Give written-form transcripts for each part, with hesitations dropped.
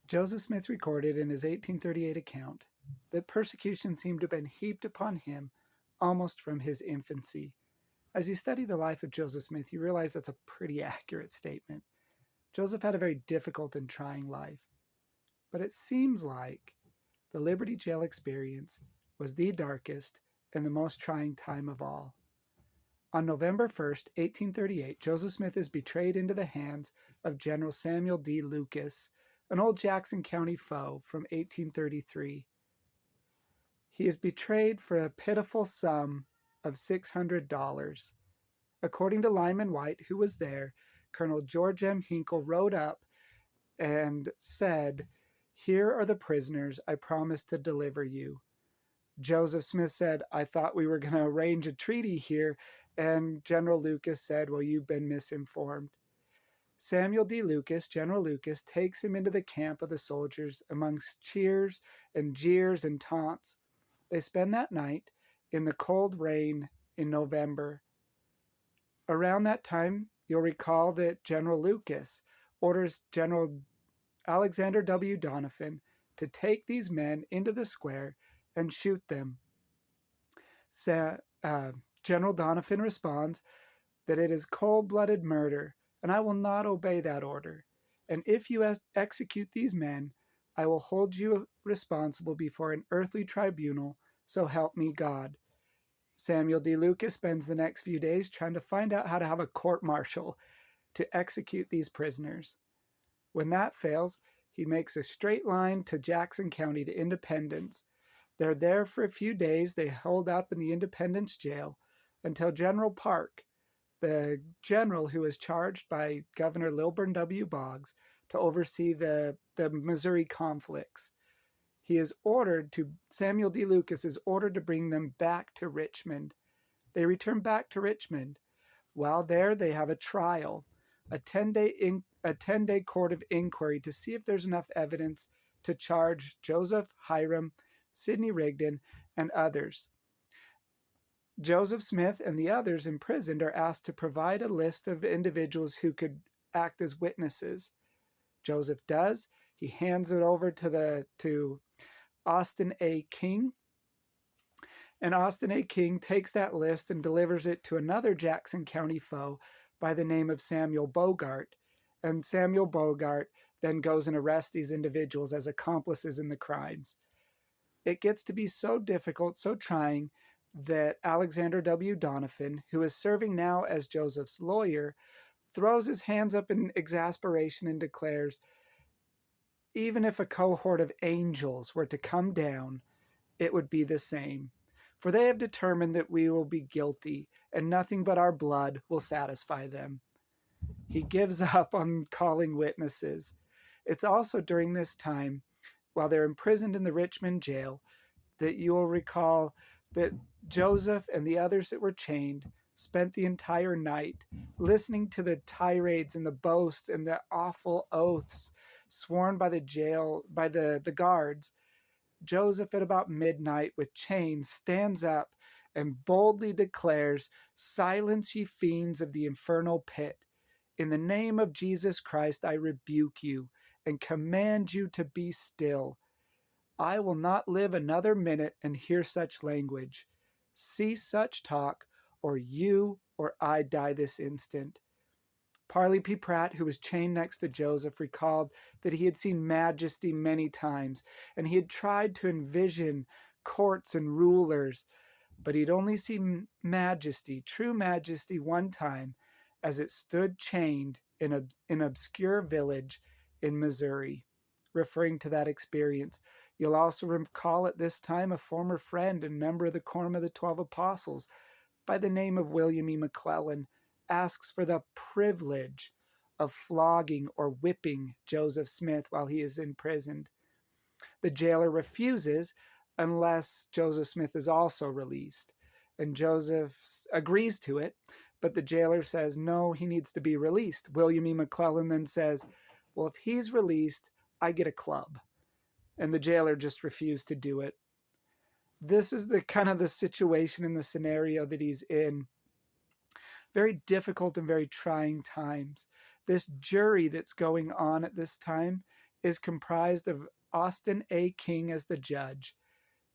Joseph Smith recorded in his 1838 account that persecution seemed to have been heaped upon him almost from his infancy. As you study the life of Joseph Smith, you realize that's a pretty accurate statement. Joseph had a very difficult and trying life, but it seems like the Liberty Jail experience was the darkest and the most trying time of all. On November 1st, 1838, Joseph Smith is betrayed into the hands of General Samuel D. Lucas, an old Jackson County foe from 1833. He is betrayed for a pitiful sum of $600. According to Lyman White, who was there, Colonel George M. Hinkle rode up and said, "Here are the prisoners I promised to deliver you." Joseph Smith said, "I thought we were going to arrange a treaty here." And General Lucas said, "Well, you've been misinformed." Samuel D. Lucas, General Lucas, takes him into the camp of the soldiers amongst cheers and jeers and taunts. They spend that night in the cold rain in November. Around that time, you'll recall that General Lucas orders General Alexander W. Doniphan to take these men into the square and shoot them. General Doniphan responds that it is cold-blooded murder, and I will not obey that order. And if you execute these men, I will hold you responsible before an earthly tribunal, so help me God. Samuel D. Lucas spends the next few days trying to find out how to have a court-martial to execute these prisoners. When that fails, he makes a straight line to Jackson County to Independence. They're there for a few days. They hold up in the Independence jail until General Park, the general who was charged by Governor Lilburn W. Boggs to oversee the Missouri conflicts, Samuel D. Lucas is ordered to bring them back to Richmond. They return back to Richmond. While there, they have a trial, a 10-day court of inquiry to see if there's enough evidence to charge Joseph, Hiram, Sidney Rigdon, and others. Joseph Smith and the others imprisoned are asked to provide a list of individuals who could act as witnesses. Joseph does. He hands it over to Austin A. King, and Austin A. King takes that list and delivers it to another Jackson County foe by the name of Samuel Bogart, and Samuel Bogart then goes and arrests these individuals as accomplices in the crimes. It gets to be so difficult, so trying, that Alexander W. Doniphan, who is serving now as Joseph's lawyer, throws his hands up in exasperation and declares, "Even if a cohort of angels were to come down, it would be the same. For they have determined that we will be guilty, and nothing but our blood will satisfy them." He gives up on calling witnesses. It's also during this time, while they're imprisoned in the Richmond jail, that you will recall that Joseph and the others that were chained spent the entire night listening to the tirades and the boasts and the awful oaths sworn by the guards. Joseph, at about midnight with chains, stands up and boldly declares, "Silence, ye fiends of the infernal pit. In the name of Jesus Christ, I rebuke you and command you to be still. I will not live another minute and hear such language. Cease such talk, or you or I die this instant." Parley P. Pratt, who was chained next to Joseph, recalled that he had seen majesty many times, and he had tried to envision courts and rulers, but he'd only seen majesty, true majesty, one time, as it stood chained in an obscure village in Missouri. Referring to that experience, you'll also recall at this time a former friend and member of the Quorum of the 12 Apostles by the name of William E. McClellan asks for the privilege of flogging or whipping Joseph Smith while he is imprisoned. The jailer refuses unless Joseph Smith is also released, and Joseph agrees to it, but the jailer says no, he needs to be released. William E. McClellan then says, "Well, if he's released, I get a club." And the jailer just refused to do it. This is the kind of the situation and the scenario that he's in. Very difficult and very trying times. This jury that's going on at this time is comprised of Austin A. King as the judge.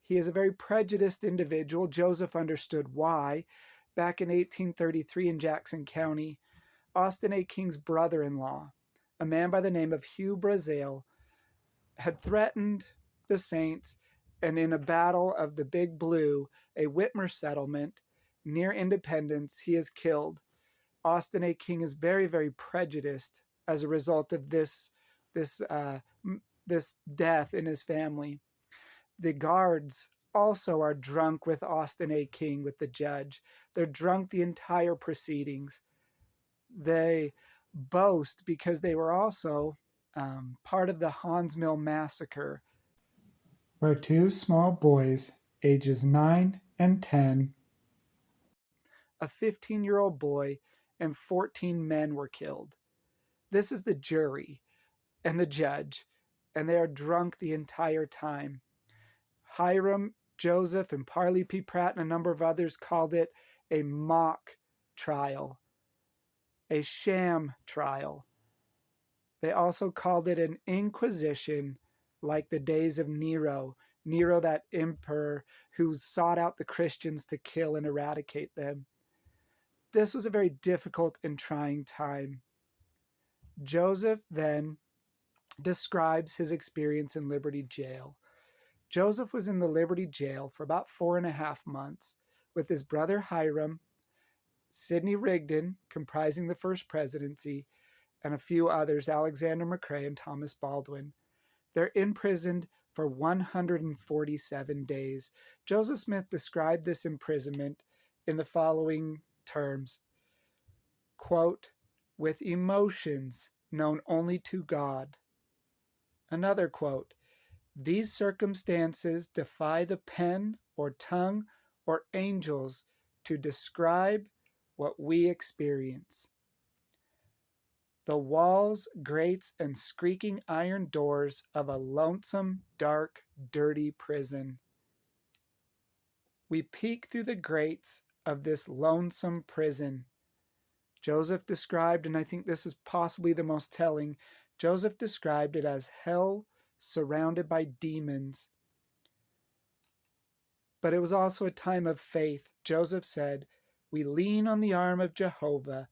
He is a very prejudiced individual. Joseph understood why. Back in 1833 in Jackson County, Austin A. King's brother-in-law, a man by the name of Hugh Brazel, had threatened the Saints, and in a battle of the Big Blue, a Whitmer settlement near Independence, he is killed. Austin A. King is very, very prejudiced as a result of this uh, this death in his family. The guards also are drunk with Austin A. King, with the judge. They're drunk the entire proceedings. They boast because they were also part of the Hans Mill massacre, where two small boys, ages 9 and 10, a 15-year-old boy, and 14 men were killed. This is the jury and the judge, and they are drunk the entire time. Hiram, Joseph, and Parley P. Pratt and a number of others called it a mock trial, a sham trial. They also called it an inquisition, like the days of Nero. Nero, that emperor who sought out the Christians to kill and eradicate them. This was a very difficult and trying time. Joseph then describes his experience in Liberty Jail. Joseph was in the Liberty Jail for about 4.5 months with his brother Hiram, Sidney Rigdon, comprising the First Presidency, and a few others, Alexander McCrae and Thomas Baldwin. They're imprisoned for 147 days. Joseph Smith described this imprisonment in the following terms, quote, with emotions known only to God. Another quote, these circumstances defy the pen or tongue or angels to describe what we experience. The walls, grates, and squeaking iron doors of a lonesome, dark, dirty prison. We peek through the grates of this lonesome prison. Joseph described, and I think this is possibly the most telling, Joseph described it as hell surrounded by demons. But it was also a time of faith. Joseph said, we lean on the arm of Jehovah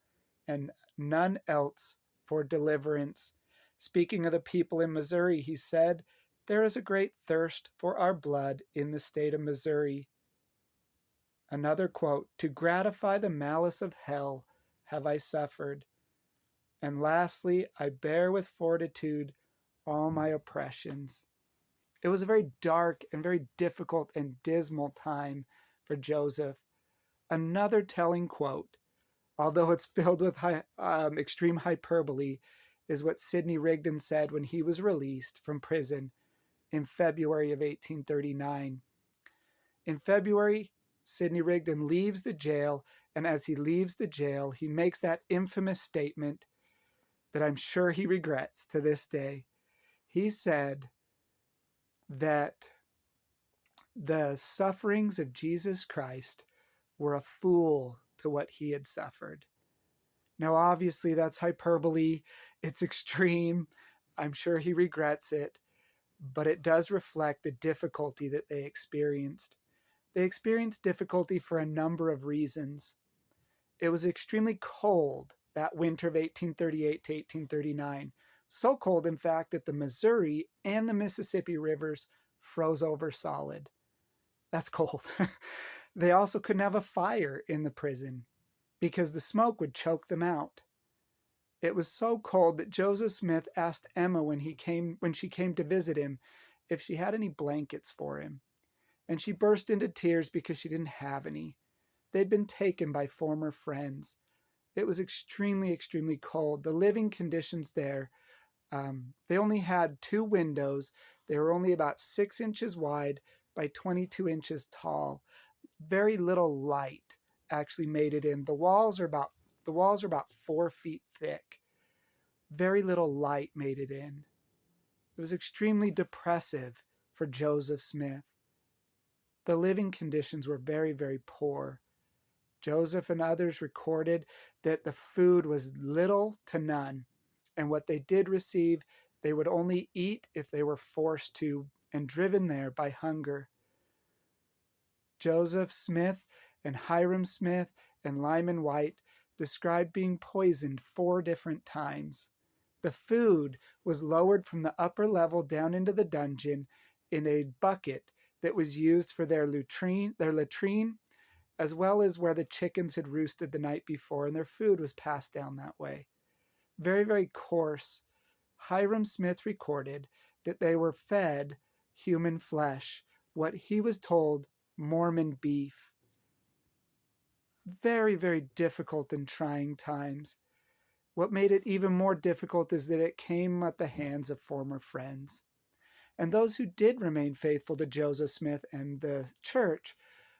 and none else for deliverance. Speaking of the people in Missouri, he said, there is a great thirst for our blood in the state of Missouri. Another quote, to gratify the malice of hell have I suffered. And lastly, I bear with fortitude all my oppressions. It was a very dark and very difficult and dismal time for Joseph. Another telling quote, although it's filled with extreme hyperbole, is what Sidney Rigdon said when he was released from prison in February of 1839. In February, Sidney Rigdon leaves the jail, and as he leaves the jail, he makes that infamous statement that I'm sure he regrets to this day. He said that the sufferings of Jesus Christ were a fool to what he had suffered. Now, obviously, that's hyperbole. It's extreme. I'm sure he regrets it, but it does reflect the difficulty that they experienced. They experienced difficulty for a number of reasons. It was extremely cold that winter of 1838 to 1839. So cold, in fact, that the Missouri and the Mississippi rivers froze over solid. That's cold. They also couldn't have a fire in the prison because the smoke would choke them out. It was so cold that Joseph Smith asked Emma when she came to visit him if she had any blankets for him. And she burst into tears because she didn't have any. They'd been taken by former friends. It was extremely, extremely cold. The living conditions there, they only had 2 windows. They were only about 6 inches wide by 22 inches tall. Very little light actually made it in. The walls are about 4 feet thick. Very little light made it in. It was extremely depressive for Joseph Smith. The living conditions were very, very poor. Joseph and others recorded that the food was little to none, and what they did receive, They would only eat if they were forced to and driven there by hunger. Joseph Smith and Hiram Smith and Lyman White described being poisoned 4 different times. The food was lowered from the upper level down into the dungeon in a bucket that was used for their latrine, as well as where the chickens had roosted the night before, and their food was passed down that way. Very, very coarse. Hiram Smith recorded that they were fed human flesh, what he was told Mormon beef. Very, very difficult and trying times. What made it even more difficult is that it came at the hands of former friends. And those who did remain faithful to Joseph Smith and the church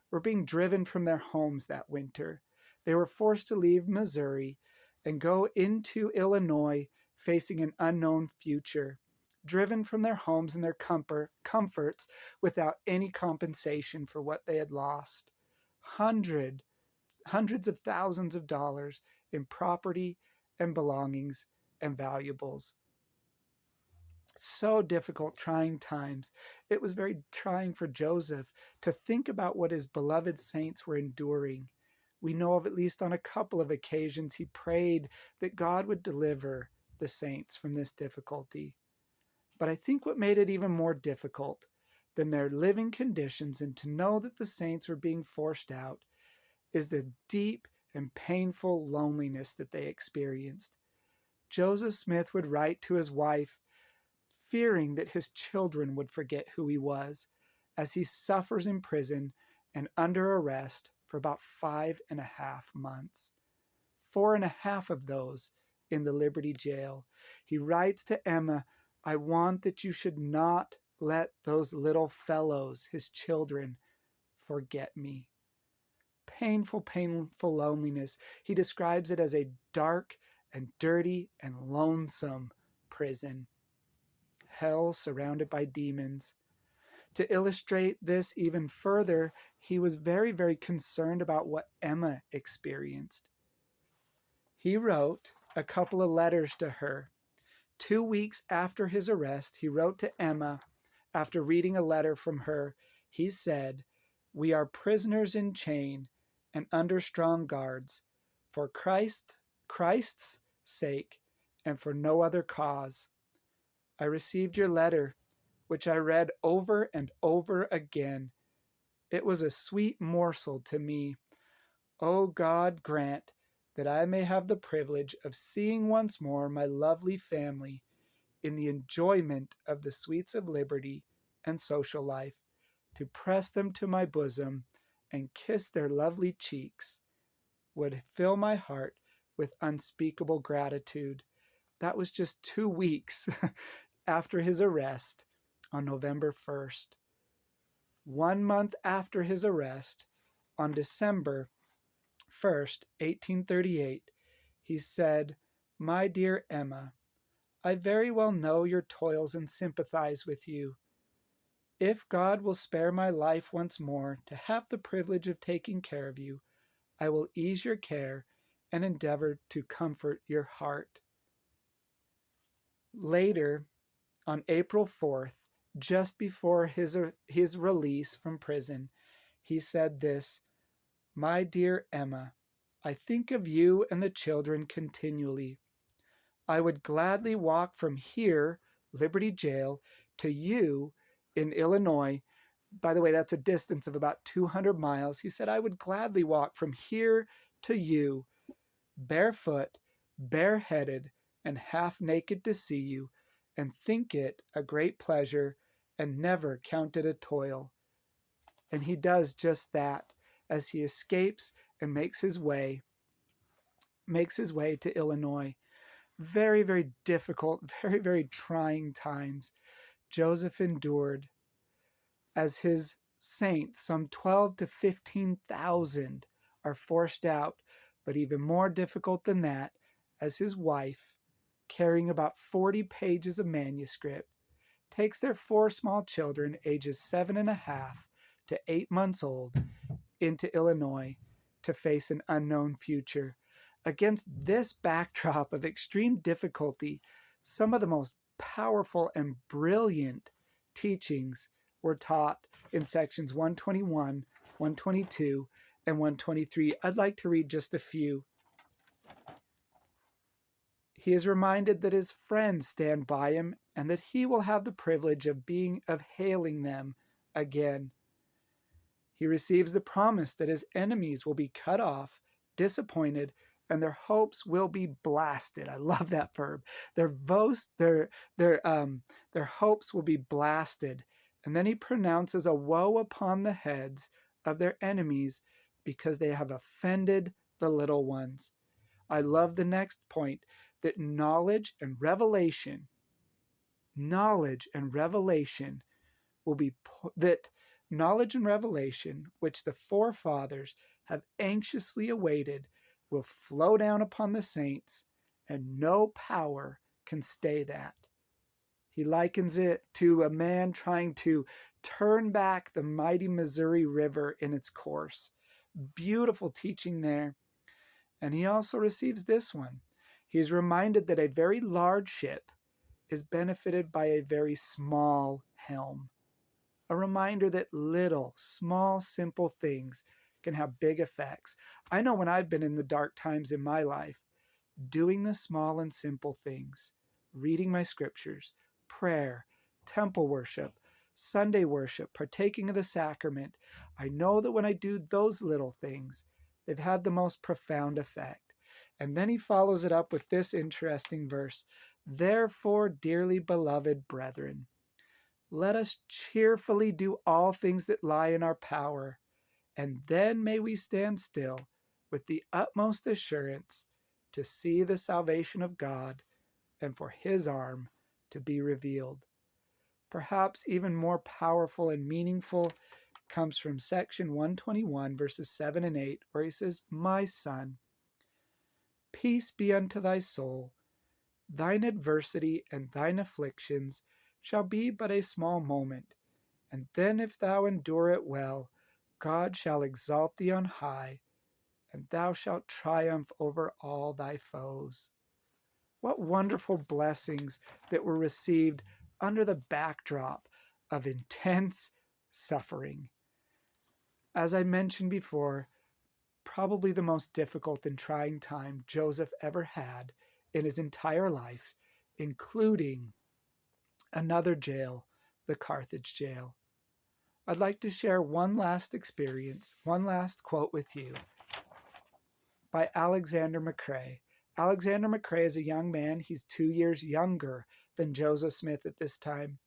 were being driven from their homes that winter. They were forced to leave Missouri and go into Illinois facing an unknown future, driven from their homes and their comforts without any compensation for what they had lost. Hundreds of thousands of dollars in property and belongings and valuables. So difficult, trying times. It was very trying for Joseph to think about what his beloved saints were enduring. We know of at least on a couple of occasions he prayed that God would deliver the saints from this difficulty. But I think what made it even more difficult than their living conditions and to know that the saints were being forced out is the deep and painful loneliness that they experienced. Joseph Smith would write to his wife, fearing that his children would forget who he was, as he suffers in prison and under arrest for about 5.5 months. 4.5 of those in the Liberty Jail. He writes to Emma, "I want that you should not let those little fellows, his children, forget me." Painful, painful loneliness. He describes it as a dark and dirty and lonesome prison. Hell surrounded by demons. To illustrate this even further, he was very, very concerned about what Emma experienced. He wrote a couple of letters to her. 2 weeks after his arrest, he wrote to Emma after reading a letter from her. He said, "We are prisoners in chain and under strong guards, for Christ's sake, and for no other cause. I received your letter, which I read over and over again. It was a sweet morsel to me. O God, grant that I may have the privilege of seeing once more my lovely family in the enjoyment of the sweets of liberty and social life, to press them to my bosom and kiss their lovely cheeks would fill my heart with unspeakable gratitude." That was just 2 weeks after his arrest on November 1st. 1 month after his arrest, on December 1st, 1838, he said, "My dear Emma, I very well know your toils and sympathize with you. If God will spare my life once more to have the privilege of taking care of you, I will ease your care and endeavor to comfort your heart." Later, on April 4th, just before his release from prison, he said this, "My dear Emma, I think of you and the children continually. I would gladly walk from here, Liberty Jail, to you in Illinois." By the way, that's a distance of about 200 miles. He said, "I would gladly walk from here to you, barefoot, bareheaded, and half naked to see you, and think it a great pleasure, and never count it a toil." And he does just that as he escapes and makes his way to Illinois. Very, very difficult, very, very trying times Joseph endured as his saints, some 12 to 15,000, are forced out. But even more difficult than that, as his wife, carrying about 40 pages of manuscript, takes their 4 small children, ages 7.5 to 8 months old, into Illinois to face an unknown future. Against this backdrop of extreme difficulty, some of the most powerful and brilliant teachings were taught in sections 121, 122, and 123. I'd like to read just a few. He is reminded that his friends stand by him and that he will have the privilege of hailing them again. He receives the promise that his enemies will be cut off, disappointed, and their hopes will be blasted. I love that verb. Their hopes will be blasted. And then he pronounces a woe upon the heads of their enemies because they have offended the little ones. I love the next point, that knowledge and revelation will be that knowledge and revelation, which the forefathers have anxiously awaited, will flow down upon the saints, and no power can stay that. He likens it to a man trying to turn back the mighty Missouri River in its course. Beautiful teaching there. And he also receives this one. He is reminded that a very large ship is benefited by a very small helm. A reminder that little, small, simple things can have big effects. I know when I've been in the dark times in my life, doing the small and simple things, reading my scriptures, prayer, temple worship, Sunday worship, partaking of the sacrament, I know that when I do those little things, they've had the most profound effect. And then he follows it up with this interesting verse. Therefore, dearly beloved brethren, let us cheerfully do all things that lie in our power, and then may we stand still with the utmost assurance to see the salvation of God and for his arm to be revealed. Perhaps even more powerful and meaningful comes from section 121, verses 7 and 8, where he says, My son, peace be unto thy soul. Thine adversity and thine afflictions shall be but a small moment, and then if thou endure it well, God shall exalt thee on high, and thou shalt triumph over all thy foes. What wonderful blessings that were received under the backdrop of intense suffering. As I mentioned before, probably the most difficult and trying time Joseph ever had in his entire life, including another jail, the Carthage jail. I'd like to share one last experience, one last quote with you by Alexander McCrae. Alexander McCrae is a young man. He's 2 years younger than Joseph Smith at this time.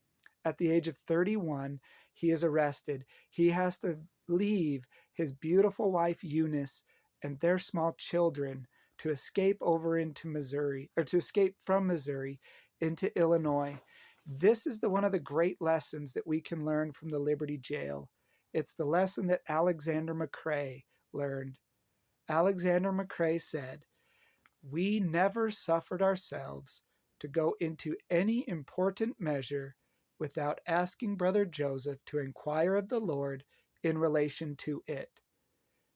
At the age of 31, he is arrested. He has to leave his beautiful wife Eunice and their small children to escape over into Missouri, or to escape from Missouri into Illinois. This is one of the great lessons that we can learn from the Liberty Jail. It's the lesson that Alexander McCrae learned. Alexander McCrae said, "We never suffered ourselves to go into any important measure without asking Brother Joseph to inquire of the Lord in relation to it.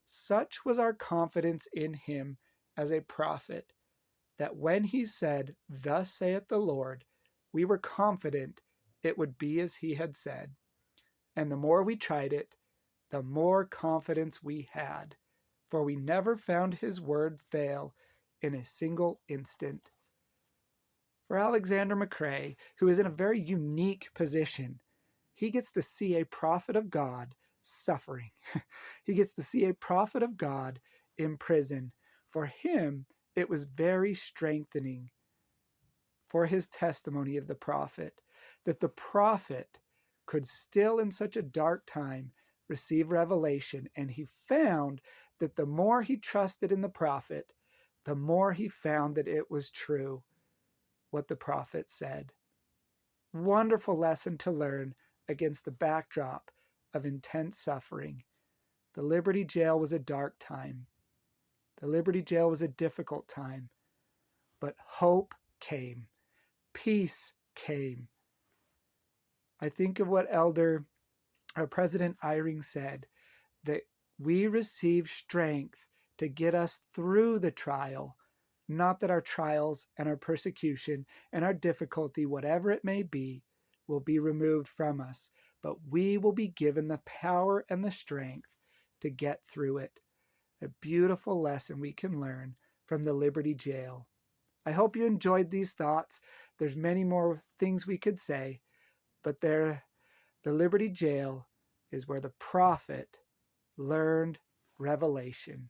Such was our confidence in him as a prophet, that when he said, 'Thus saith the Lord,' we were confident it would be as he had said. And the more we tried it, the more confidence we had, for we never found his word fail in a single instant." For Alexander McCrae, who is in a very unique position, he gets to see a prophet of God suffering. He gets to see a prophet of God in prison. For him, it was very strengthening for his testimony of the prophet, that the prophet could still in such a dark time receive revelation. And he found that the more he trusted in the prophet, the more he found that it was true, what the prophet said. Wonderful lesson to learn against the backdrop of intense suffering. The Liberty Jail was a dark time. The Liberty Jail was a difficult time. But hope came. Peace came. I think of what President Eyring said, that we receive strength to get us through the trial, Not that our trials and our persecution and our difficulty, whatever it may be, will be removed from us, but we will be given the power and the strength to get through it. A beautiful lesson we can learn from the Liberty Jail. I hope you enjoyed these thoughts. There's many more things we could say, but the Liberty Jail is where the prophet learned revelation.